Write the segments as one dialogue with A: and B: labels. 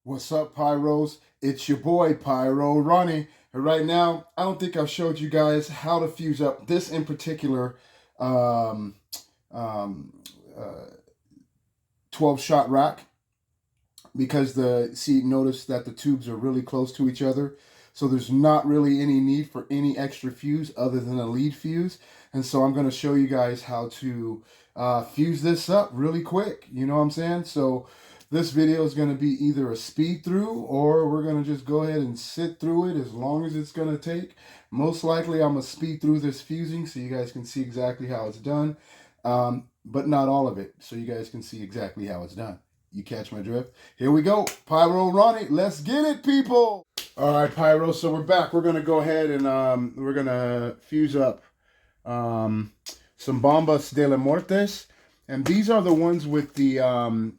A: What's up, Pyros? It's your boy, Pyro Ronnie. And right now, I don't think I've showed you guys how to fuse up this in particular um, um, uh, 12 shot rack because notice that the tubes are really close to each other. So there's not really any need for any extra fuse other than a lead fuse. And so I'm going to show you guys how to fuse this up really quick. You know what I'm saying? So this video is going to be either a speed through or we're going to just go ahead and sit through it as long as it's going to take. Most likely I'm going to speed through this fusing so you guys can see exactly how it's done. But not all of it, so you guys can see exactly how it's done. You catch my drift? Here we go. Pyro Ronnie, let's get it, people. All right, Pyro, so we're back. We're going to go ahead and we're going to fuse up some Bombas de la Muertes. And these are the ones with the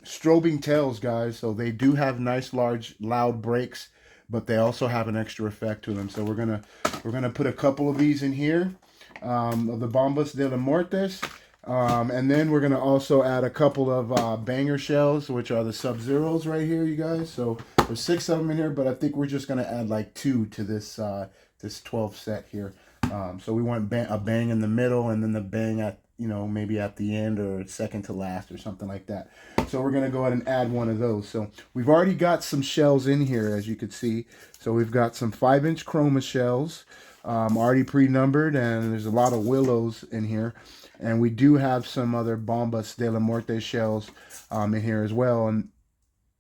A: strobing tails, guys. So they do have nice, large, loud breaks, but they also have an extra effect to them. So we're gonna put a couple of these in here of the Bombas de la Muertes. And then we're going to also add a couple of banger shells, which are the Sub-Zeros right here, you guys. So there's 6 of them in here, but I think we're just going to add like 2 to this 12 set here. So we want a bang in the middle and then the bang at, maybe at the end or second to last or something like that. So we're going to go ahead and add one of those. So we've already got some shells in here, as you can see. So we've got some 5-inch chroma shells, already pre-numbered, and there's a lot of willows in here. And we do have some other Bombas de la Muerte shells in here as well. And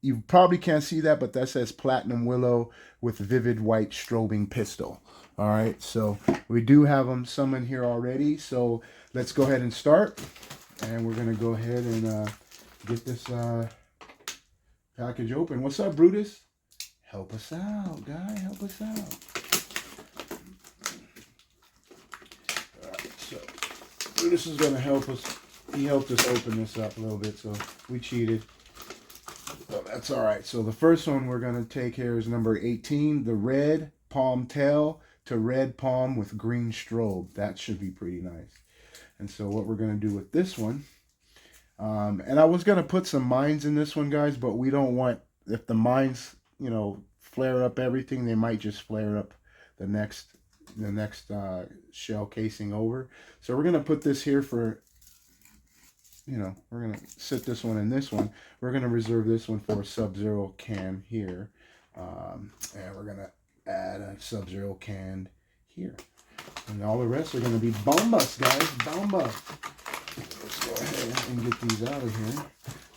A: you probably can't see that, but that says Platinum Willow with Vivid White Strobing Pistol. All right, so we do have some in here already. So let's go ahead and start. And we're going to go ahead and get this package open. What's up, Brutus? Help us out, guy. Help us out. This is going to help us. He helped us open this up a little bit, so we cheated. So that's all right. So the first one we're going to take here is number 18, the red palm tail to red palm with green strobe. That should be pretty nice. And so what we're going to do with this one, and I was going to put some mines in this one, guys, but we don't want, if the mines, flare up everything, they might just flare up the next shell casing over. So we're going to put this here for, we're going to sit this one in this one. We're going to reserve this one for a Sub-Zero can here. And we're going to add a Sub-Zero can here. And all the rest are going to be Bombas, guys. Bombas. Let's go ahead and get these out of here.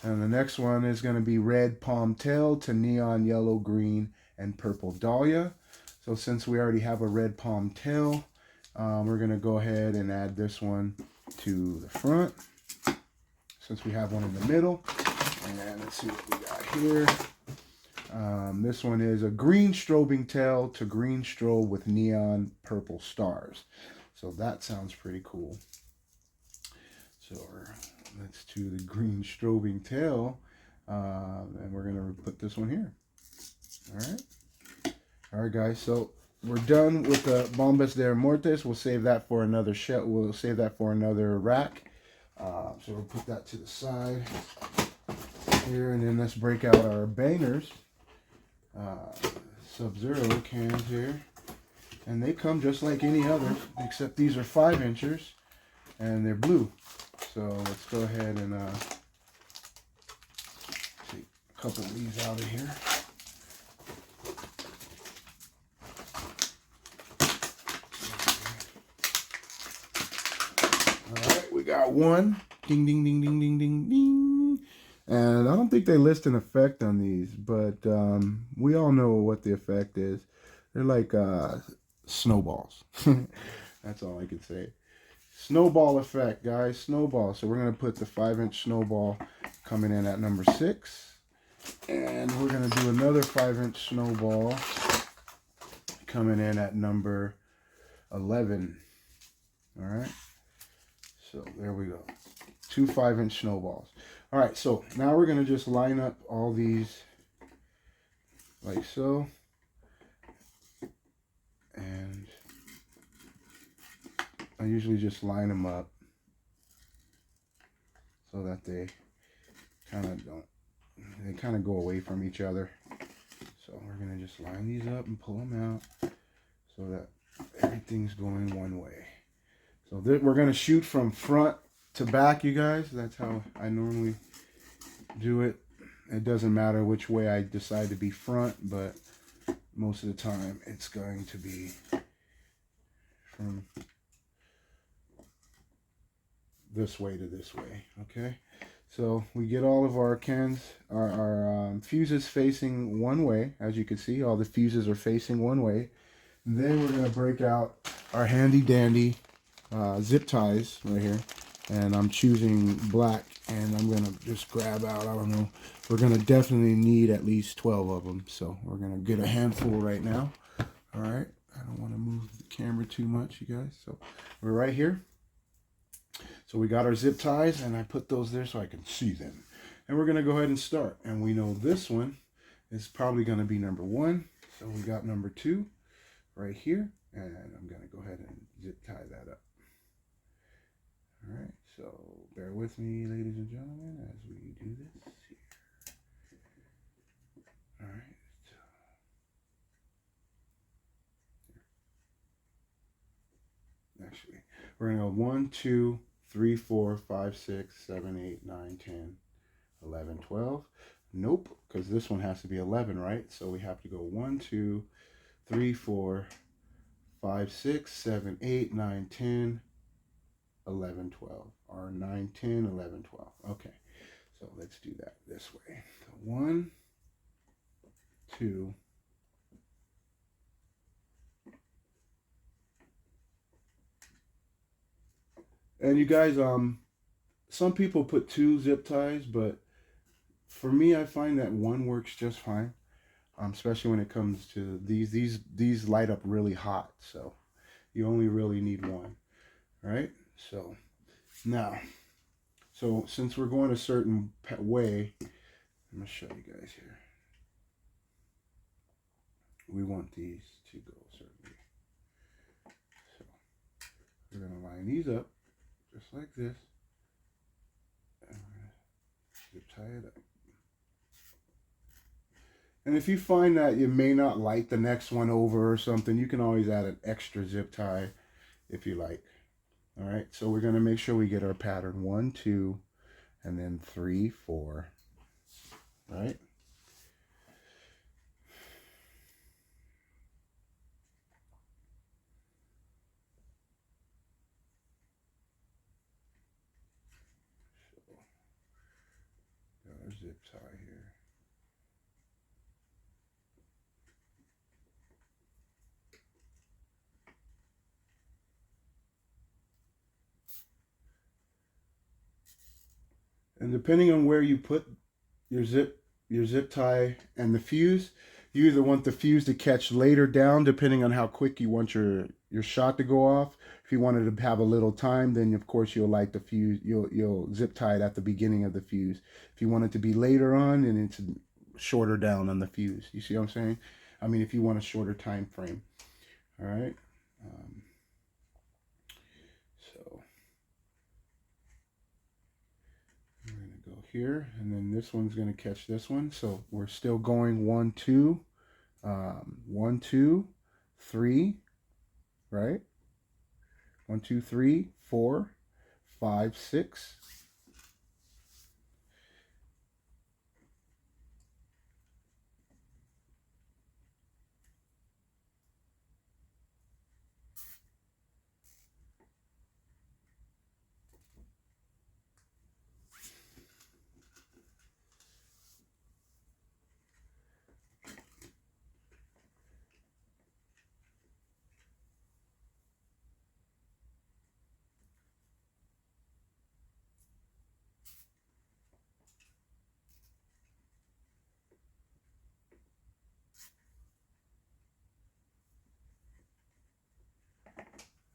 A: And the next one is going to be red palm tail to neon yellow, green, and purple dahlia. So since we already have a red palm tail, we're going to go ahead and add this one to the front, since we have one in the middle. And let's see what we got here. This one is a green strobing tail to green strobe with neon purple stars. So that sounds pretty cool. So let's do the green strobing tail, and we're going to put this one here. All right. All right, guys, so we're done with the Bombas de la Muertes. We'll save that for another shell. We'll save that for another rack. So we'll put that to the side here, and then let's break out our bangers. Sub-Zero cans here. And they come just like any other, except these are 5-inchers, and they're blue. So let's go ahead and take a couple of these out of here. Got one. Ding, ding, ding, ding, ding, ding, ding. And I don't think they list an effect on these, but we all know what the effect is. They're like snowballs. That's all I can say. Snowball effect, guys. Snowball. So we're going to put the 5-inch snowball coming in at number 6. And we're going to do another 5-inch snowball coming in at number 11. All right. So there we go. 2 5-inch snowballs. All right, so now we're going to just line up all these like so. And I usually just line them up so that they kind of go away from each other. So we're going to just line these up and pull them out so that everything's going one way. So we're going to shoot from front to back, you guys. That's how I normally do it. It doesn't matter which way I decide to be front, but most of the time it's going to be from this way to this way. Okay, so we get all of our our fuses facing one way. As you can see, all the fuses are facing one way. And then we're going to break out our handy dandy zip ties right here, and I'm choosing black, and I'm gonna just grab out, I don't know, we're gonna definitely need at least 12 of them, so we're gonna get a handful right now. All right, I don't want to move the camera too much, you guys. So we're right here. So we got our zip ties, and I put those there so I can see them, and we're gonna go ahead and start. And we know this one is probably gonna be number 1, so we got number 2 right here, and I'm gonna go ahead and zip tie that up. All right, so bear with me, ladies and gentlemen, as we do this here. All right. Actually, we're going to go 1, 2, 3, 4, 5, 6, 7, 8, 9, 10, 11, 12. Nope, because this one has to be 11, right? So we have to go 1, 2, 3, 4, 5, 6, 7, 8, 9, 10, 11, 12, or 9, 10, 11, 12. Okay, so let's do that this way. So 1, 2, and you guys, some people put 2 zip ties, but for me, I find that 1 works just fine. Especially when it comes to these light up really hot, so you only really need 1. Right? So now, so since we're going a certain way, I'm gonna show you guys here. We want these to go a certain way. So we're gonna line these up just like this, and we're gonna zip tie it up. And if you find that you may not like the next one over or something, you can always add an extra zip tie if you like. All right, so we're going to make sure we get our pattern 1, 2, and then 3, 4, right? So, got our zip tie here. And depending on where you put your zip tie and the fuse, you either want the fuse to catch later down, depending on how quick you want your shot to go off. If you wanted to have a little time, then of course you'll light the fuse. You'll zip tie it at the beginning of the fuse. If you want it to be later on, and it's shorter down on the fuse. You see what I'm saying? I mean, if you want a shorter time frame. All right. So we're going to go here, and then this one's going to catch this one. So we're still going 1, 2, 1, 2, 3, right? 1, 2, 3, 4, 5, 6.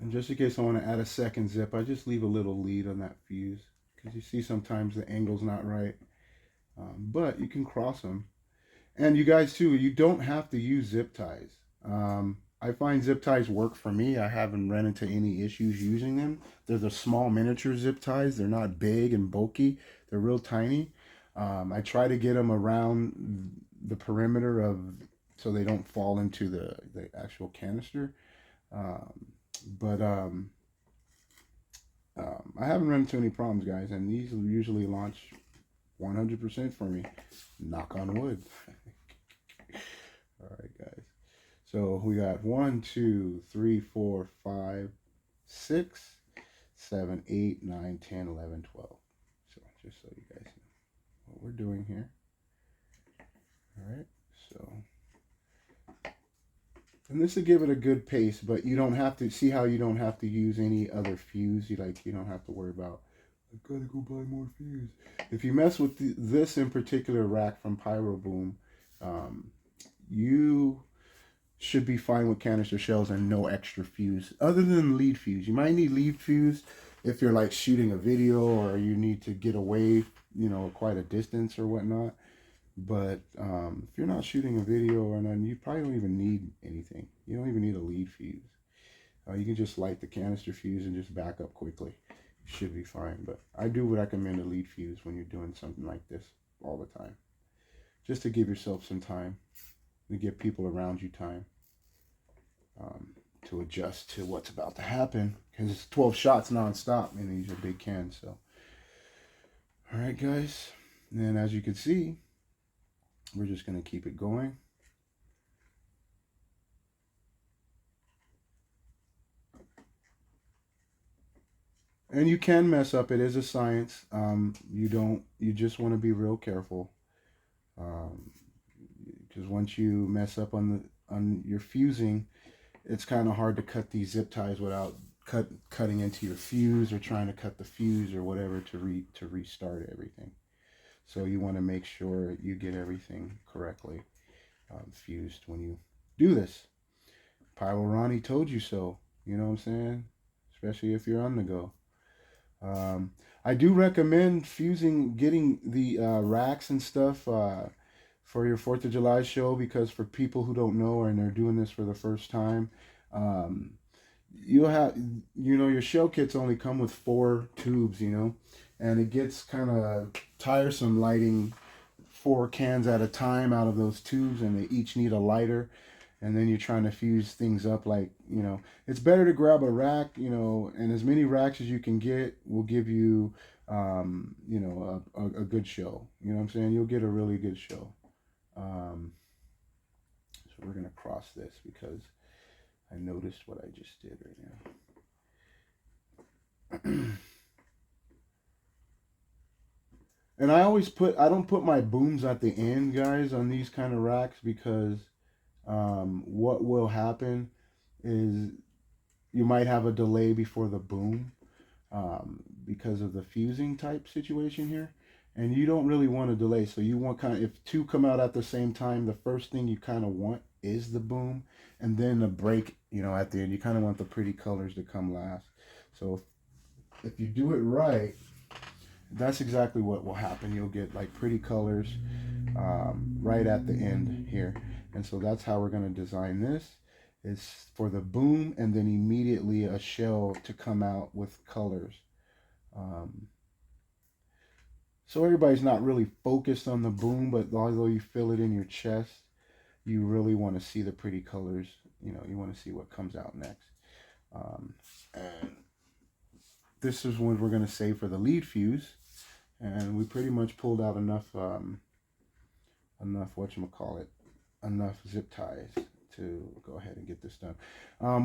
A: And just in case I want to add a second zip, I just leave a little lead on that fuse, because you see sometimes the angle's not right. But you can cross them. And you guys too, you don't have to use zip ties. I find zip ties work for me. I haven't run into any issues using them. They're the small miniature zip ties. They're not big and bulky. They're real tiny. I try to get them around the perimeter of so they don't fall into the actual canister. Um, but I haven't run into any problems, guys, and these usually launch 100% for me. Knock on wood. All right, guys. So we got 1, 2, 3, 4, 5, 6, 7, 8, 9, 10, 11, 12. So just so you guys know what we're doing here. All right. So, and this will give it a good pace, but you don't have to see how you don't have to use any other fuse. You don't have to worry about, I gotta go buy more fuse. If you mess with this in particular rack from Pyro Boom, you should be fine with canister shells and no extra fuse other than lead fuse. You might need lead fuse if you're like shooting a video or you need to get away, quite a distance or whatnot. But if you're not shooting a video or nothing, you probably don't even need anything. You don't even need a lead fuse. You can just light the canister fuse and just back up quickly. You should be fine. But I do recommend a lead fuse when you're doing something like this all the time, just to give yourself some time, to give people around you time to adjust to what's about to happen, because it's 12 shots nonstop, and these are big cans. So, all right, guys, and as you can see, we're just going to keep it going. And you can mess up. It is a science. You just want to be real careful. Because once you mess up on your fusing, it's kind of hard to cut these zip ties without cutting into your fuse or trying to cut the fuse or whatever to restart everything. So you want to make sure you get everything correctly fused when you do this. Pyro Ronnie told you so. You know what I'm saying? Especially if you're on the go. I do recommend getting the racks and stuff for your 4th of July show, because for people who don't know and they're doing this for the first time, you'll have, your shell kits only come with 4 tubes, and it gets kind of tiresome lighting 4 cans at a time out of those tubes, and they each need a lighter. And then you're trying to fuse things up, like, it's better to grab a rack, and as many racks as you can get will give you, a good show. You know what I'm saying? You'll get a really good show. So we're going to cross this because I noticed what I just did right now. And I don't put my booms at the end, guys, on these kind of racks, because what will happen is you might have a delay before the boom because of the fusing type situation here, and you don't really want a delay. So you want if 2 come out at the same time, the first thing you kind of want is the boom, and then the break, at the end. You kind of want the pretty colors to come last. So if you do it right, that's exactly what will happen. You'll get like pretty colors right at the end here. And so that's how we're going to design this, is for the boom and then immediately a shell to come out with colors. So everybody's not really focused on the boom, but although you feel it in your chest, you really want to see the pretty colors. You want to see what comes out next. And this is what we're going to save for the lead fuse. And we pretty much pulled out enough enough zip ties to go ahead and get this done.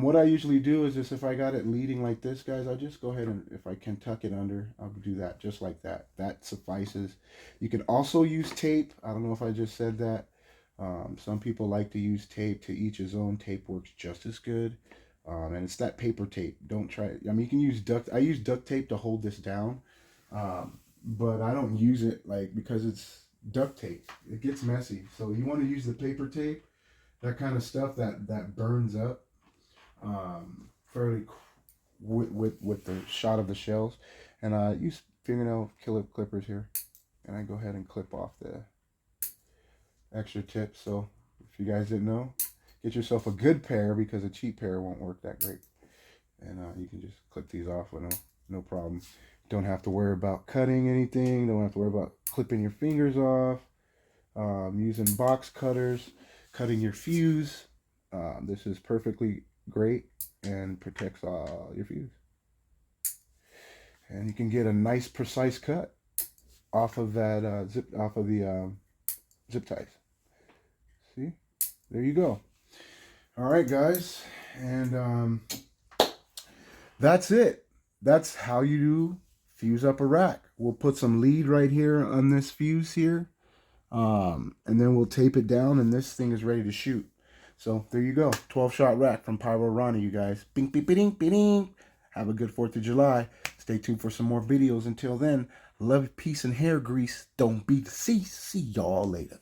A: What I usually do is if I got it leading like this, guys, I'll just go ahead and, if I can tuck it under, I'll do that just like that. That suffices. You can also use tape. I don't know if I just said that. Some people like to use tape. To each his own. Tape works just as good. And it's that paper tape. Don't try it. I mean, you can use I use duct tape to hold this down. But I don't use it because it's duct tape. It gets messy. So you want to use the paper tape, that kind of stuff that burns up fairly with the shot of the shells. And I use fingernail clippers here, and I go ahead and clip off the extra tips. So if you guys didn't know, get yourself a good pair, because a cheap pair won't work that great. And you can just clip these off with no problem. Don't have to worry about cutting anything. Don't have to worry about clipping your fingers off. Using box cutters, cutting your fuse. This is perfectly great and protects your fuse. And you can get a nice precise cut off of that off of the zip ties. See, there you go. All right, guys, and that's it. That's how you do fuse up a rack. We'll put some lead right here on this fuse here, and then we'll tape it down, and this thing is ready to shoot. So there you go, 12-shot rack from Pyro Ronnie, you guys. Bing, bing, bing, bing. Have a good 4th of July. Stay tuned for some more videos. Until then, love, peace, and hair grease. Don't be deceased. See y'all later.